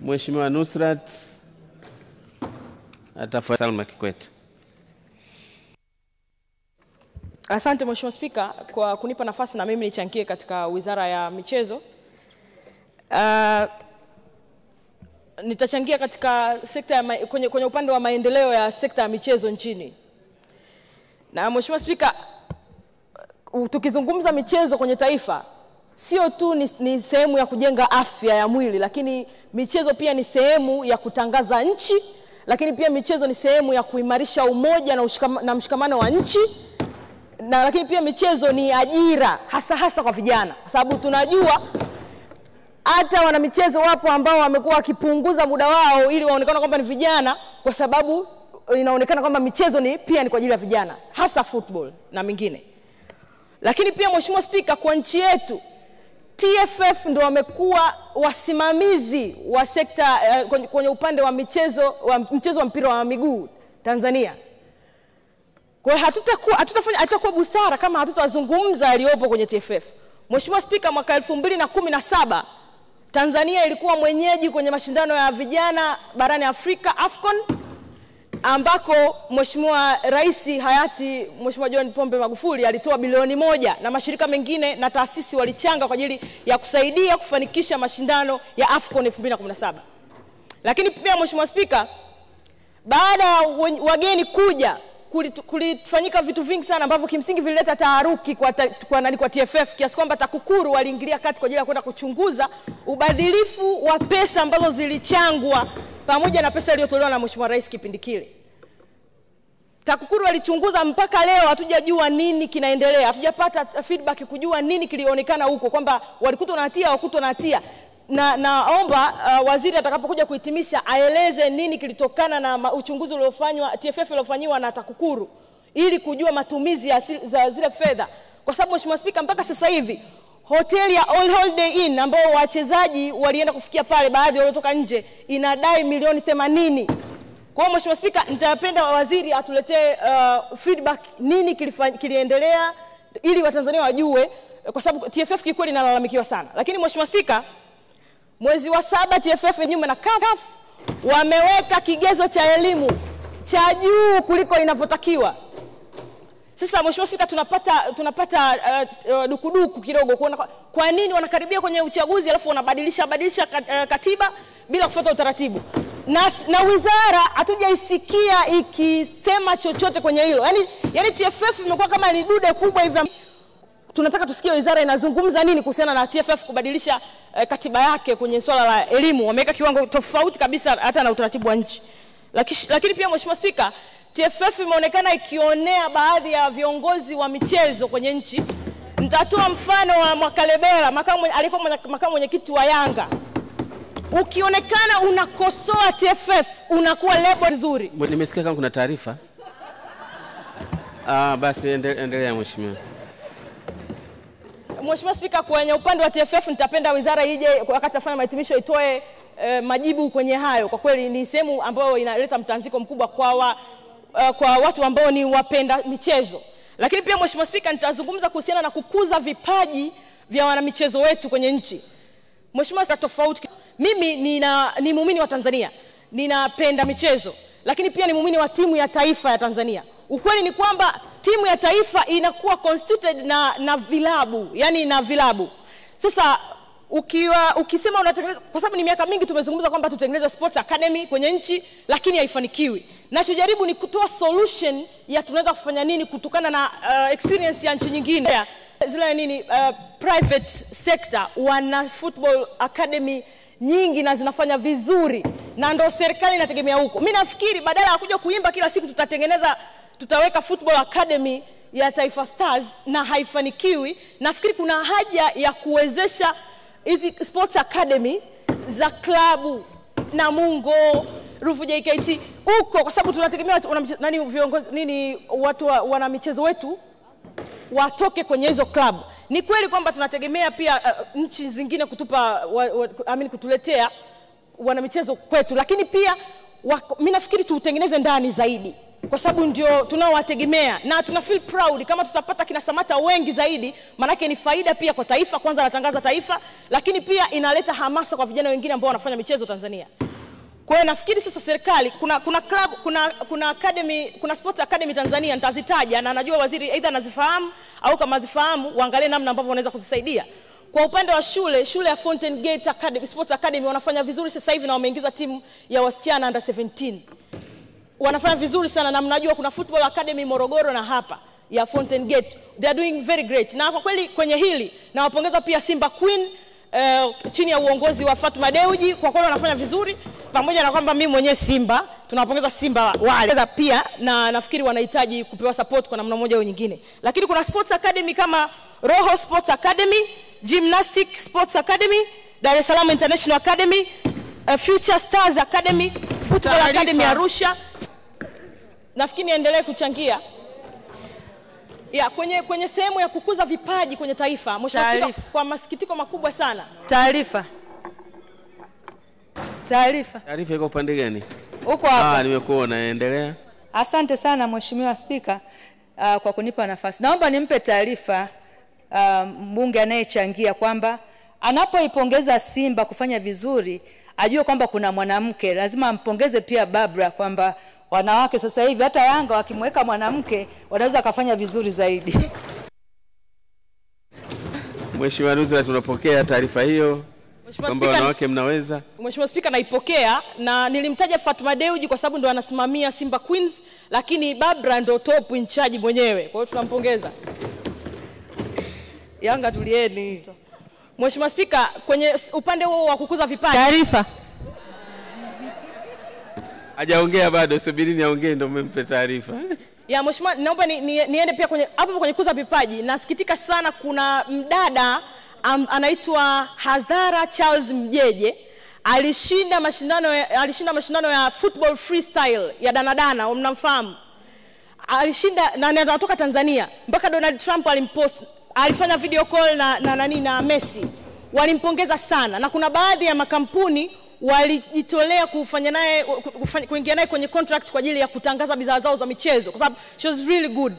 Mheshimiwa Nusrat atafuata Salma Kikwete. Asante Mheshimiwa Spika kwa kunipa nafasi na mimi nichangie katika Wizara ya Michezo. Nitachangia katika sekta ya kwenye upande wa maendeleo ya sekta ya michezo nchini. Na Mheshimiwa Spika, tukizungumza michezo kwenye taifa, sio tu ni sehemu ya kujenga afya ya mwili, lakini michezo pia ni sehemu ya kutangaza nchi, lakini pia michezo ni sehemu ya kuimarisha umoja na mshikamano wa nchi. Na lakini pia michezo ni ajira hasa kwa vijana, kwa sababu tunajua hata wana michezo wapo ambao wamekuwa wakipunguza muda wao ili waonekane kwamba ni vijana, kwa sababu inaonekana kwamba michezo pia ni kwa ajili ya vijana, hasa football na mingine. Lakini pia Mheshimiwa Spika, kwa nchi yetu TFF ndio wamekuwa wasimamizi wa sekta kwenye upande wa mchezo wa mpira wa miguu Tanzania. Kwa hiyo hatutakuwa busara kama hatutazungumza yaliyopo kwenye TFF. Mheshimiwa Spika, mwaka 2017 Tanzania ilikuwa mwenyeji kwenye mashindano ya vijana barani Afrika AFCON, ambako Mheshimiwa Rais hayati Mheshimiwa John Pombe Magufuli alitoa bilioni 1 na mashirika mengine na taasisi walichanga kwa ajili ya kusaidia kufanikisha mashindano ya AFCON 2017. Lakini pia Mheshimiwa Spika, baada ya wageni kuja kulifanyika vitu vingi sana ambavyo kimsingi vilileta taharuki kwa TFF, kiasi kwamba TAKUKURU waliingilia kati kwa ajili ya kwenda kuchunguza ubadhilifu wa pesa ambazo zilichangwa pamoja na pesa iliyotolewa na Mheshimiwa Rais kipindi kile. TAKUKURU walichunguza, mpaka leo hatujajua nini kinaendelea. Hatujapata feedback kujua nini kilionekana huko, kwamba walikutwa na hatia au wakutwa na hatia. Naomba waziri atakapokuja kuhitimisha aeleze nini kilitokana na uchunguzi uliofanywa TFF uliofanywa na TAKUKURU, ili kujua matumizi za zile fedha. Kwa sababu Mheshimiwa Spika, mpaka sasa hivi hoteli ya All Holiday Inn ambao wachezaji walienda kufikia pale, baadhi waliotoka nje, inadai milioni 80. Kwa hiyo Mheshimiwa Spika, nitapenda waziri atuletee feedback nini kiliendelea, ili Watanzania wajue, kwa sababu TFF kikweli inalalamikiwa sana. Lakini Mheshimiwa Spika, mwezi wa 7 TFF nyuma na CAF wameweka kigezo cha elimu cha juu kuliko inavyotakiwa. Sasa Mheshimiwa Spika, tunapata dukuduku kidogo kuona kwa nini wanakaribia kwenye uchaguzi alafu wanabadilisha katiba bila kufuata utaratibu. Na wizara hatujaisikia ikisema chochote kwenye hilo. Yaani TFF imekuwa kama ni dude kubwa hivi. Tunataka tusikie wizara inazungumza nini kuhusiana na TFF kubadilisha katiba yake kwenye swala la elimu. Wameweka kiwango tofauti kabisa hata na utaratibu wa nchi. Lakini pia Mheshimiwa Spika, TFF imeonekana ikionea baadhi ya viongozi wa michezo kwenye nchi. Nitatoa mfano wa Mwakalebela, alikuwa makamu mwenyekiti wa Yanga. Ukionekana unakosoa TFF, unakuwa lebo nzuri. Nimesikia kama kuna taarifa. Basi endelea Mheshimiwa. Mheshimiwa Spika, kwenye upande wa TFF nitapenda wizara ije wakati afanya mahitimisho itoe majibu kwenye hayo. Kwa kweli ni sehemu ambayo inaleta mtanziko mkubwa kwa watu ambao ni wapenda michezo. Lakini pia Mheshimiwa Spika, nitazungumza kuhusiana na kukuza vipaji vya wanamichezo wetu kwenye nchi. Mheshimiwa Spika, tofauti, mimi ni muumini wa Tanzania, ninapenda michezo, lakini pia ni muumini wa timu ya taifa ya Tanzania. Ukweli ni kwamba timu ya taifa inakuwa constituted na vilabu, yani na vilabu. Sasa ukisema unatengeneza, kwa sababu ni miaka mingi tumezungumza kwamba tutengeneza sports academy kwenye nchi, lakini haifanikiwi. Nachojaribu ni kutoa solution ya tunaweza kufanya nini kutokana na experience ya nchi nyingine. Zile private sector wana football academy nyingi na zinafanya vizuri, na ndio serikali inategemea huko. Mimi nafikiri badala ya kuja kuimba kila siku tutaweka football academy ya Taifa Stars na haifanikiwi, nafikiri kuna haja ya kuwezesha hizi sports academy za klabu Namungo, Ruvu JKT huko, kwa sababu tunategemea watu wana michezo wetu watoke kwenye hizo klabu. Ni kweli kwamba tunategemea pia nchi zingine kutuletea wana michezo kwetu, lakini pia mimi nafikiri tuutengeneze ndani zaidi. kwa sababu ndio tunaowategemea, na tuna feel proud kama tutapata kina Samata wengi zaidi, manake ni faida pia kwa taifa. Kwanza anatangaza taifa, lakini pia inaleta hamasa kwa vijana wengine ambao wanafanya michezo Tanzania. Kwa hiyo nafikiri sasa serikali kuna club, kuna academy, kuna sports academy Tanzania nitazitaja, na najua waziri aidha anazifahamu au kama azifahamu waangalie namna ambavyo wanaweza kutusaidia. Kwa upande wa shule ya Fountain Gate Academy, Sports Academy wanafanya vizuri sasa hivi, na wameingiza timu ya wasichana under 17. Wanafanya vizuri sana, na mnajua kuna Football Academy Morogoro na hapa ya Fountain Gate. They are doing very great. Na kwa kweli kwenye hili na wapongeza pia Simba Queen chini ya uongozi wa Fatuma Deuji, kwa kweli wanafanya vizuri, pamoja na kwamba mimi mwenyewe Simba, tunawapongeza Simba wale pia, na nafikiri wanahitaji kupewa support kwa namna moja au nyingine. Lakini kuna Sports Academy kama Roho Sports Academy, Gymnastic Sports Academy, Dar es Salaam International Academy, Future Stars Academy, Football Academy Arusha. Nafikiri niendelee kuchangia ya kwenye sehemu ya kukuza vipaji kwenye taifa. Mheshimiwa Spika, kwa masikitiko makubwa sana. Taarifa iko upande gani? Uko hapa. Nimekuona, endelea. Asante sana Mheshimiwa Spika kwa kunipa nafasi. Naomba nimpe taarifa mbunge anayechangia kwamba anapoipongeza Simba kufanya vizuri, ajue kwamba kuna mwanamke. Lazima ampongeze pia Barbara kwamba wanawake sasa hivi hata Yanga wakimweka mwanamke wanaweza kufanya vizuri zaidi. Mheshimiwa Nusrat, tunapokea taarifa hiyo kwamba wanawake mnaweza. Mheshimiwa Spika, naipokea, na nilimtaja Fatuma Deuji kwa sababu ndo anasimamia Simba Queens, lakini Barbara ndo top in charge mwenyewe. Kwa hiyo tunampongeza. Yanga tulieni. Mheshimiwa Spika, kwenye upande huo wa kukuza vipaji. Taarifa. Hajaongea bado, subirini aongee ndio mmempe taarifa. Ya Mheshimiwa, naomba niende pia kwenye kukuza vipaji. Nasikitika sana, kuna mdada anaitwa Hazara Charles Mjeje alishinda mashindano ya football freestyle ya danadana, mnamfahamu? Alishinda na anatoka Tanzania. Mpaka Donald Trump alimpost, alifanya video call na Messi. Walimpongeza sana, na kuna baadhi ya makampuni walijitolea kuingia naye kwenye contract kwa ajili ya kutangaza bidhaa zao za michezo, kwa sababu she was really good.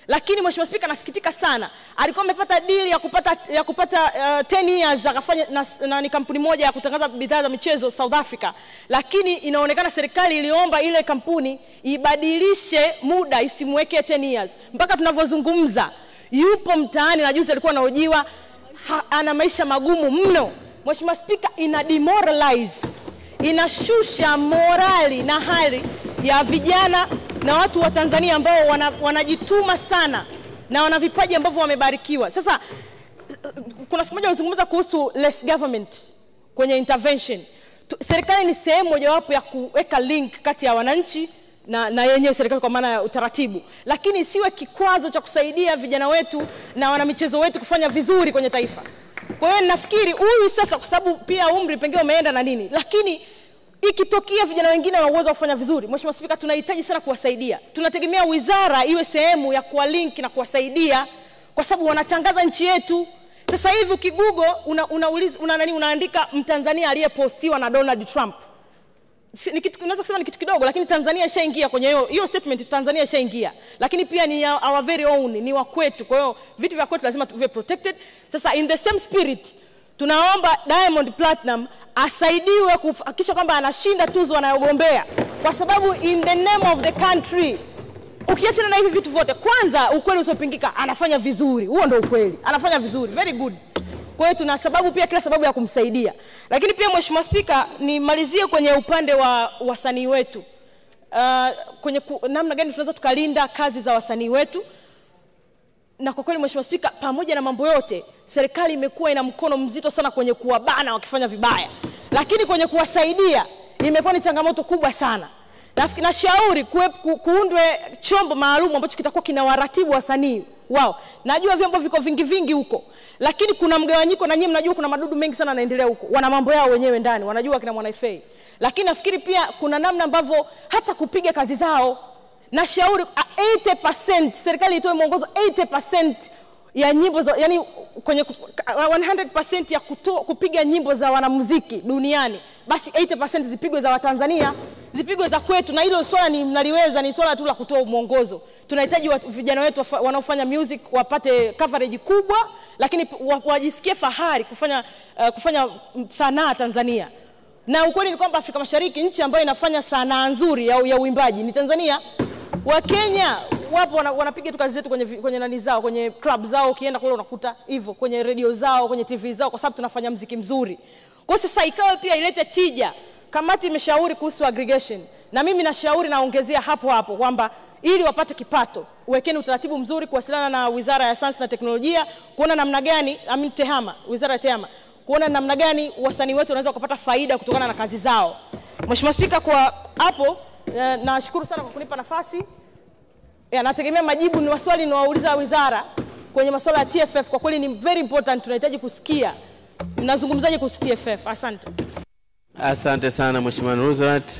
Lakini Mheshimiwa Spika, nasikitika sana, alikuwa amepata deal ya kupata 10 years akafanya na ni kampuni moja ya kutangaza bidhaa za michezo South Africa, lakini inaonekana serikali iliomba ile kampuni ibadilishe muda, isimweke 10 years. Mpaka tunavyozungumza yupo mtaani, na juzi alikuwa anahojiwa, ana maisha magumu mno. Mheshimiwa Spika, ina demoralize, inashusha morali na hali ya vijana na watu wa Tanzania ambao wanajituma sana na wana vipaji ambavyo wamebarikiwa. Sasa kuna siku moja tulizungumza kuhusu less government kwenye intervention. Serikali ni sehemu mojawapo ya kuweka link kati ya wananchi na yenyewe serikali kwa maana ya utaratibu, lakini isiwe kikwazo cha kusaidia vijana wetu na wanamichezo wetu kufanya vizuri kwenye taifa. Kwa hiyo nafikiri huyu sasa, kwa sababu pia umri pengine umeenda na nini, lakini ikitokea vijana wengine wana uwezo wa kufanya vizuri, Mheshimiwa Spika, tunahitaji sana kuwasaidia. Tunategemea wizara iwe sehemu ya kuwa link na kuwasaidia, kwa sababu wanatangaza nchi yetu. Sasa hivi ukigugo unaandika Mtanzania aliyepostiwa na Donald Trump. Unaweza kusema ni kitu kidogo, lakini Tanzania ishaingia kwenye hiyo statement. Tanzania ishaingia, lakini pia ni our very own, ni wa kwetu. Kwa hiyo vitu vya kwetu lazima tuwe protected. Sasa in the same spirit, tunaomba Diamond Platinum asaidiwe kuhakikisha kwamba anashinda tuzo anayogombea, kwa sababu in the name of the country. Ukiachana na hivi vitu vyote, kwanza ukweli usiopingika, anafanya vizuri. Huo ndio ukweli, anafanya vizuri, very good. Kwa hiyo tuna sababu pia, kila sababu ya kumsaidia. Lakini pia Mheshimiwa Spika, nimalizie kwenye upande wa wasanii wetu. Kwenye namna gani tunaweza tukalinda kazi za wasanii wetu. Na kwa kweli Mheshimiwa Spika, pamoja na mambo yote, serikali imekuwa ina mkono mzito sana kwenye kuwabana wakifanya vibaya, lakini kwenye kuwasaidia imekuwa ni changamoto kubwa sana. Nashauri kuundwe chombo maalum ambacho kitakuwa kinawaratibu wasanii wao. Najua vyombo viko vingi huko, lakini kuna mgawanyiko, na nyinyi mnajua kuna madudu mengi sana yanaendelea huko. Wana mambo yao wenyewe ndani, wanajua kina Mwana FA. Lakini nafikiri pia kuna namna ambavyo hata kupiga kazi zao, nashauri 80% serikali itoe mwongozo 80% ya nyimbo za, yani kwenye 100% ya kupiga nyimbo za wanamuziki duniani, basi 80% zipigwe za Watanzania. zipigwe za kwetu, na hilo swala ni mnaliweza, ni swala tu la kutoa mwongozo. Tunahitaji vijana wetu wanaofanya music wapate coverage kubwa, lakini wajisikie fahari kufanya sanaa Tanzania. Na ukweli ni kwamba Afrika Mashariki, nchi ambayo inafanya sanaa nzuri ya uimbaji ni Tanzania. Wa Kenya wapo wanapiga tu kazi zetu kwenye nani zao, kwenye club zao, ukienda kule unakuta hivyo, kwenye radio zao, kwenye TV zao, kwa sababu tunafanya muziki mzuri. Kwa sasa ikawa pia ilete tija. Kamati imeshauri kuhusu aggregation, na mimi nashauri naongezea hapo kwamba ili wapate kipato, uwekeni utaratibu mzuri kuwasiliana na Wizara ya Sayansi na Teknolojia, kuona namna gani, TEHAMA, Wizara ya TEHAMA, kuona namna gani wasanii wetu wanaweza kupata faida kutokana na kazi zao. Mheshimiwa Spika, kwa hapo nashukuru sana kwa kunipa nafasi. Nategemea majibu ni maswali niwauliza wizara kwenye masuala ya TFF. Kwa kweli ni very important, tunahitaji kusikia mnazungumzaje kuhusu TFF. Asante. Asante sana Mheshimiwa Nuruzat.